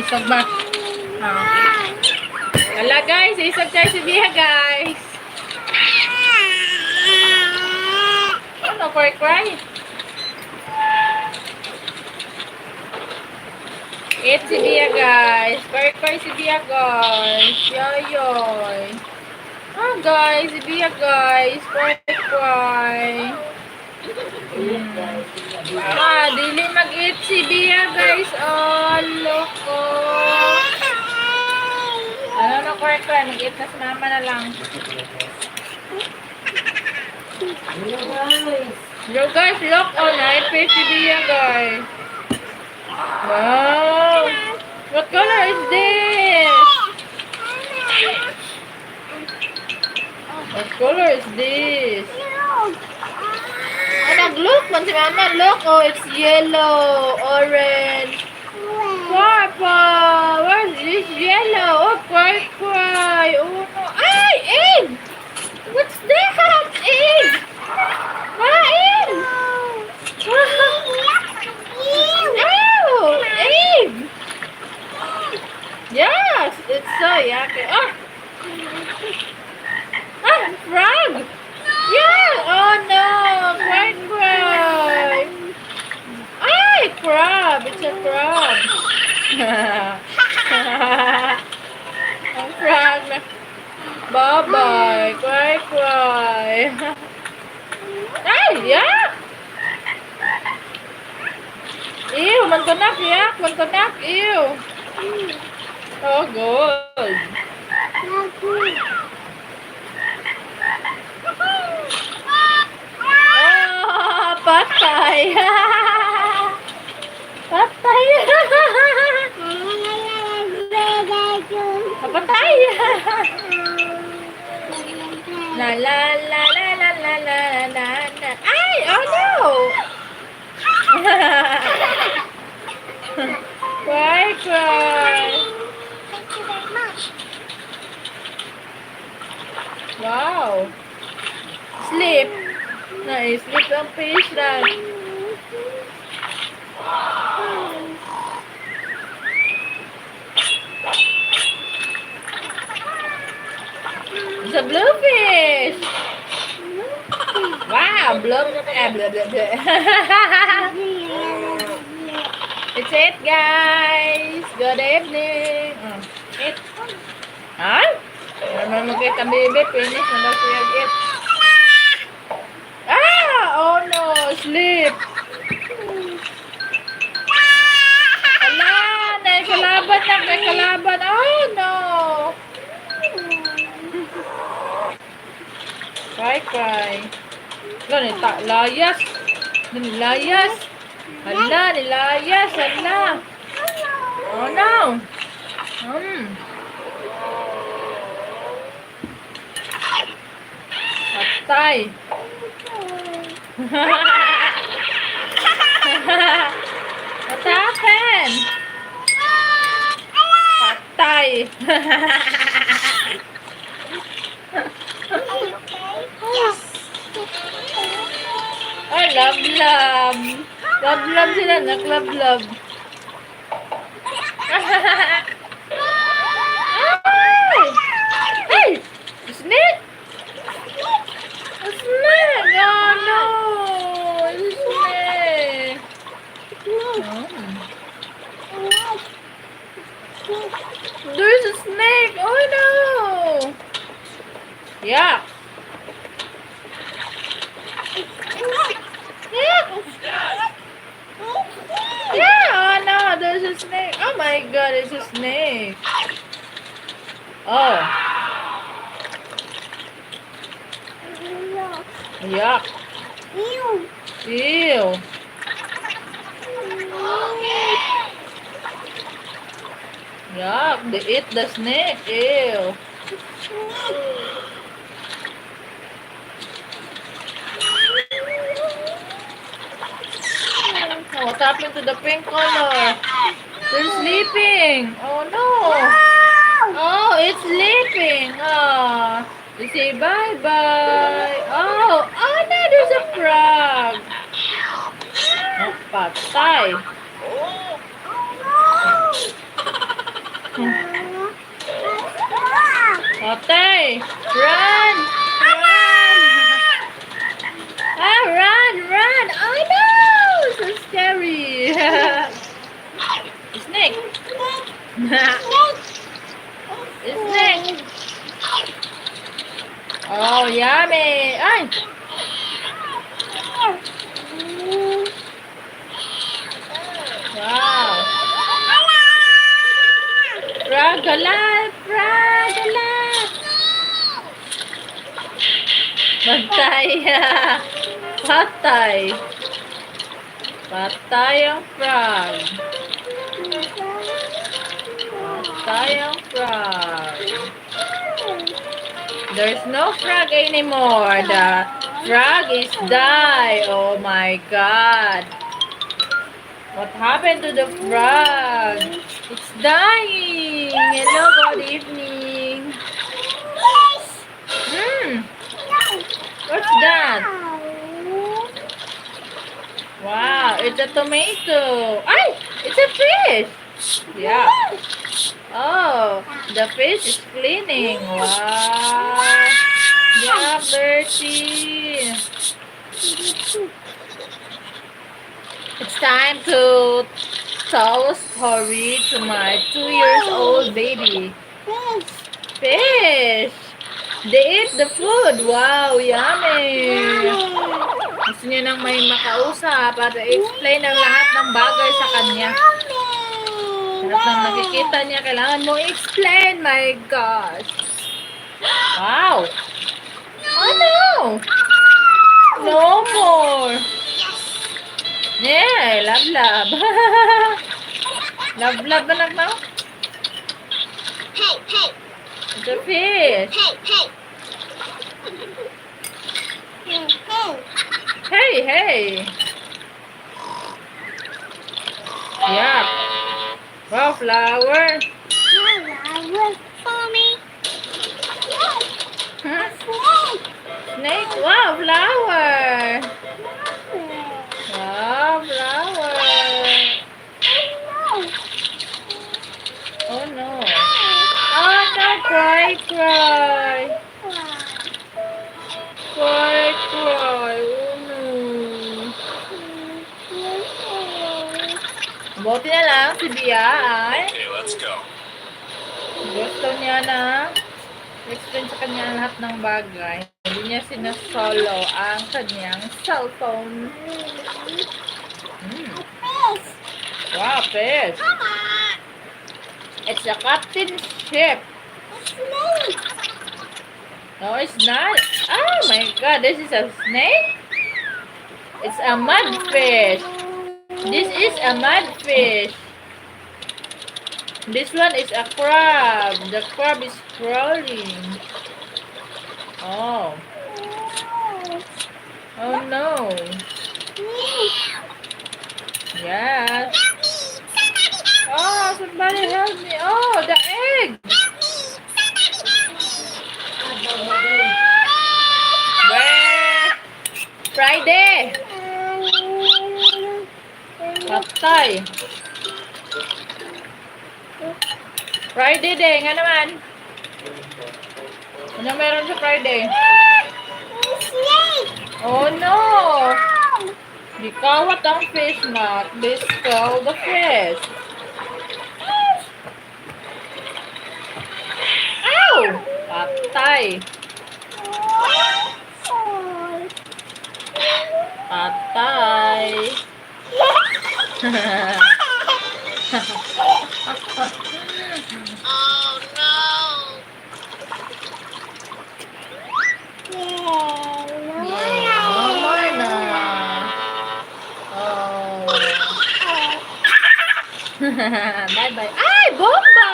Isag ba? Wala guys, isag tayo si Bia guys. Ano, cry? It's si Bia guys. Cry si Bia guys. Yoyoy. Guys, si Bia guys. Cry. Dili mag-eat si Bia guys. Oh, loko. Ano na cry? Mag-eat na si mama na lang. Yo guys, look on. I-face si Bia guys. Wow! What color is this? What color is this? Nag-look man si mama. Look, oh, it's yellow, orange, purple. Where's this yellow? Oh, cry. Oh, no. Ay, egg! What's that? Egg! Egg! Egg! Yes, it's so yucky. Frog! Yeah! Oh no! Cry! Ay, crab! It's a crab! Ang frog na. Bye-bye! Cry! Ay, yuck! Ew, mantunak, yak! Mantunak, ew! Oh, good! Oh, patay! Patay! Patay! La la la la la la la la la. Ay! Oh no! Cry! Wow! Sleep! Nice! Sleep ang fish lang. It's a bluefish! Wow! Blah, blah, blah. It's it, guys! Good evening! Eat! Ay! Naman mag-eat ang baby. Finish na daw siya eat. Oh no! Sleep! Ala! Naikalaban na! Naikalaban! Oh no! Cry. Layas! Nilayas! Hala! Nilayas! Hala! Oh no! Patay! What happened? Patay! Oh, love. Love sila, nag-love. Hey! Snake! A snake! Oh no! It's a snake! There's a snake! Oh no! Yeah! Yeah! Oh no! There's a snake! Oh my god! It's a snake! Oh! Yuck! Ew! Yuck! They eat the snake! Ew! What happened to the pink color? They're sleeping! Oh no! Oh, it's sleeping! Oh! You say bye-bye! Oh! Oh no! There's a frog! Oh, patay! Otay! Run! Run! Ah, run! Run! Oh no! So scary! Snake! Snake! Oh, yummy! Ay! Wow! Frog alive! Frog alive! Patay! Patay! Patay ang frog! Patay ang frog! There's no frog anymore. The frog is die. Oh my god. What happened to the frog? It's dying. Hello, good evening. What's that? Wow, it's a tomato. Ay, it's a fish. Yeah. Oh, the fish is cleaning. Wow. Yeah, dirty. It's time to tell a story to my 2-year-old baby. Fish. They eat the food. Wow, yummy. Gusto niya nang may makausap para explain ang lahat ng bagay sa kanya. Lahat ng nakikita niya, kailangan mo explain. My gosh. Wow. Oh no. No more. Yeah, love. Love anak mo? Hey. It's a fish. Hey. Yeah. Wow, flower. For me. Huh? Snake. Wow, flower. Wow, flower. Oh no. Oh no, cry. Oh no. Buti na lang si Bia ay Okay, let's go. gusto niya na explain sa kanya ang lahat ng bagay. Hindi niya sinasolo ang kanyang cellphone. Wow, fish. It's a captain ship. No, it's not. Oh my god, this is a snake? It's a mudfish. This is a mudfish. This one is a crab. The crab is crawling. Oh. Oh no. Yes. Oh, somebody help me. Oh, the egg. Where? Friday. Patay. Friday day. Nga naman. Ano meron sa Friday? Oh no. Di kawat ang fish not. They spell the fish. Ow! Patay. Patay. Oh no. No more na. Oh. Bye. Ay, bomba!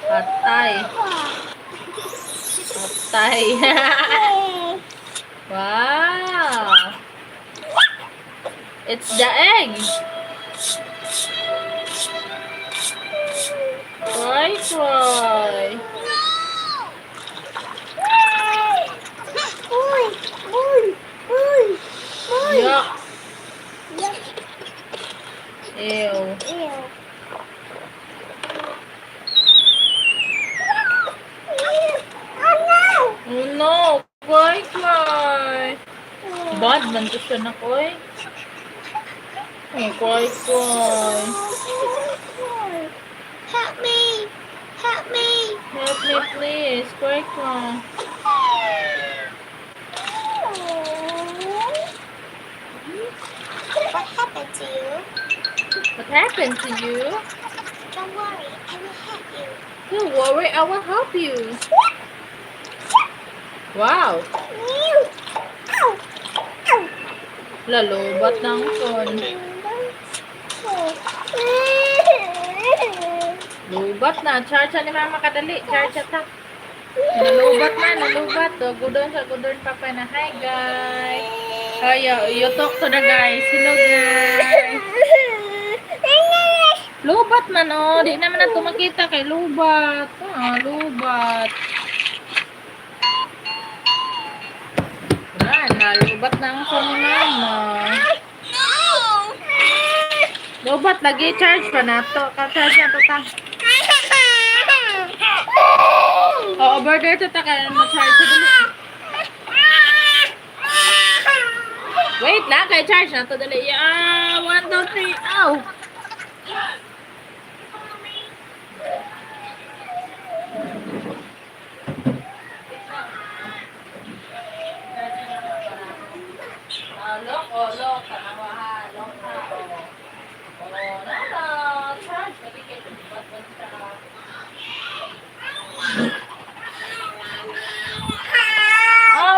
Patay. Wow. It's the egg. Cry. Yuck. Ew. Bad man to siya na ko eh. Oh, koy. Help me! Help me! Help me please. Koy. What happened to you? What happened to you? Don't worry, I will help you. Don't worry, I will help you. Wow. Lalobat ng son. Lubat na. Charge ni mama kadali. Charge ta. Nalubat na. Nalubat. So, gudon pa pa na. Hi guys. Ayo, you talk to the guys. Hello guys. Lubat man oh. Di naman na tumakita kay lubat. Ah, lubat. Wala na. Lubat na ang son ni mama. Lubat lagi. Charge pa na to. Ka-charge na to ta. Oo, burger to ta. Kaya ma-charge to dali. Wait lang. Kaya charge na to dali. 1, 2, 3. Ow! Look. Tanawahan. Look na. Nana. Charge. Nabigay to.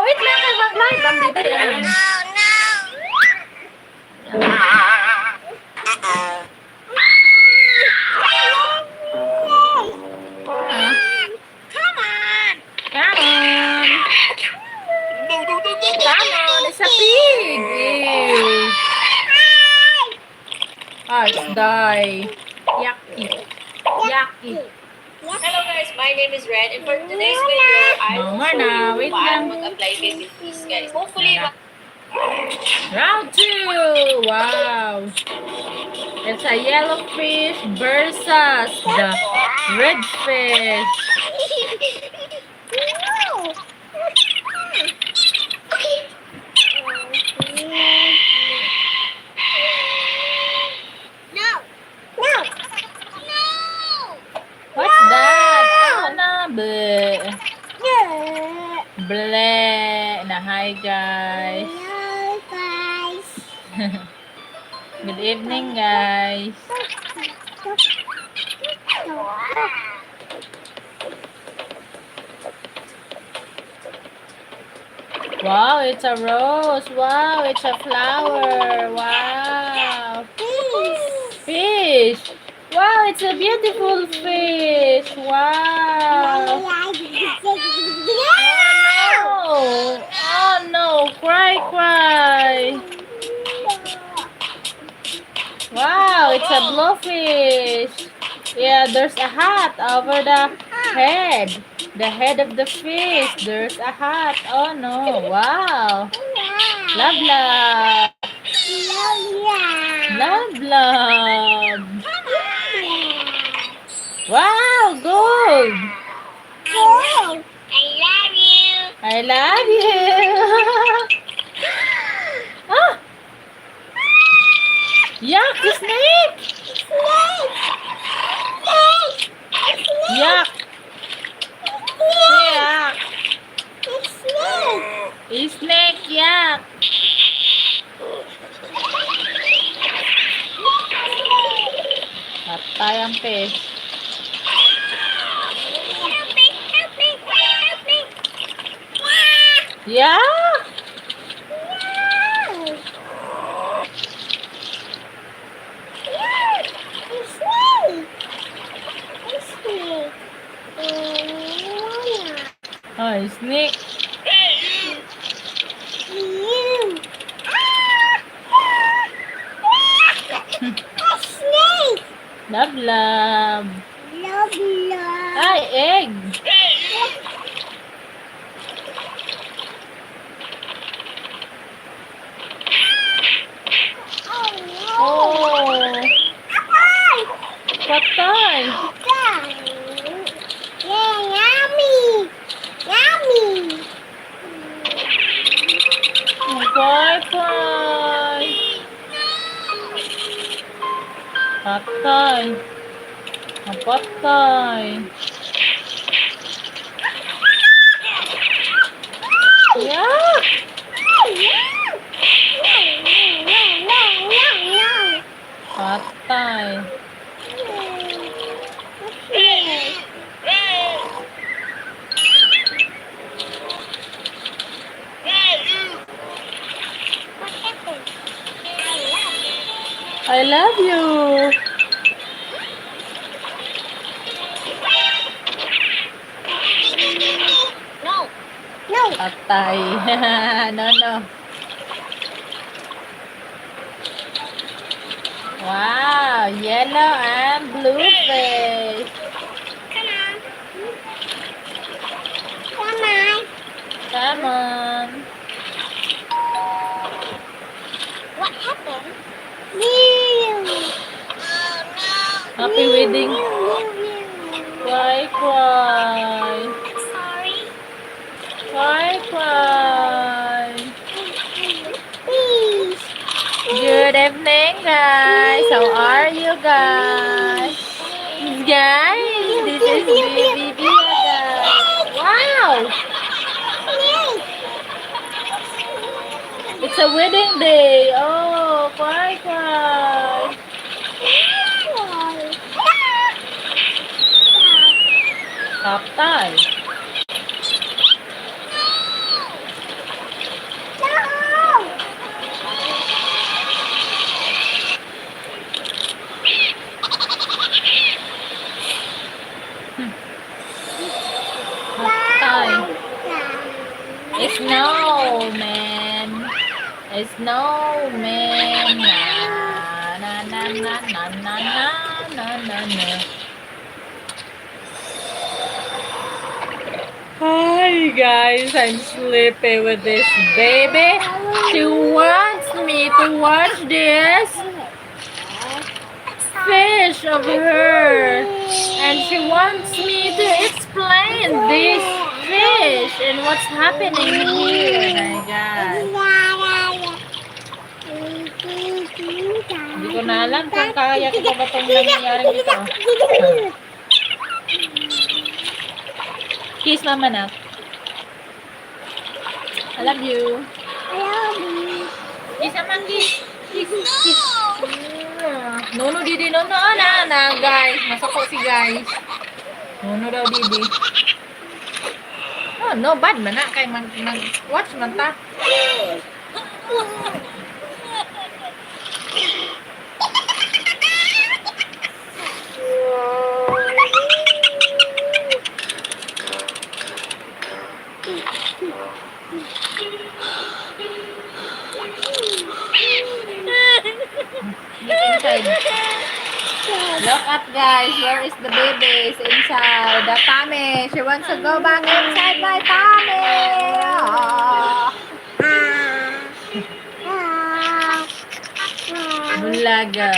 Wait lang. Mag-live. Ang dito yan. Come on. It's a pig. Ew. It's die. Yucky. Hello guys, my name is Red and for today's video, I will Mama show na, you wait why I lang. would apply baby fish guys. Hopefully, Round 2. Wow. It's a yellow fish versus the red fish. What's that? Bleh. Bleh. Na hi guys. Good evening guys. Wow, it's a rose. Wow, it's a flower. Wow. Fish. Wow, it's a beautiful fish. Wow. Oh no. Cry. Wow, it's a blowfish. Yeah, there's a hat over the head. The head of the fish. There's a hat. Oh no. Wow. Love. Wow, gold. I love you. Ah! Yuck, the snake! Yuck! Snake, yuck! Patay ang fish. Yuck! Oh, snake. Love. Ay, egg. Oh. Patay. Okay, Patay. Napatay. Yeah! Patay. What happened? I love you. No. No. Patay. No, no. Wow, yellow and blue face. Come on. Come on. What happened? You. Happy wedding. Cry, cry. Sorry. Cry, cry. Please. Good evening, guys. How are you guys? Guys, this is baby Bia, guys. Wow! It's a wedding day. Oh, cry, cry. Kaptay. Kaptay. Snowman. Snowman. Na na na na na na na na na. Hi guys, I'm sleepy with this baby. She wants me to watch this fish of her, and she wants me to explain this fish and what's happening here. My God, hindi ko na alam kung kaya ko pa ba itong nangyayari dito. Kiss mama na. I love you. Kiss mama, kiss. Kiss, kiss. Nuno didi, nuno na guys. Masako si guys. Nuno daw didi. Oh, no bad man na kay watch man ta. Inside. Look at guys, where is the baby? It's inside the tummy. She wants to go back inside my tummy. Bulaga.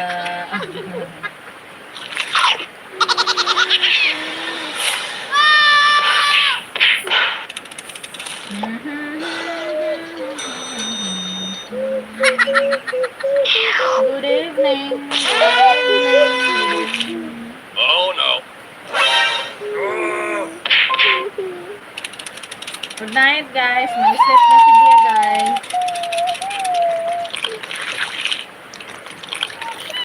Good evening. Oh no. Good night guys. Mag-sleep na si Dia guys.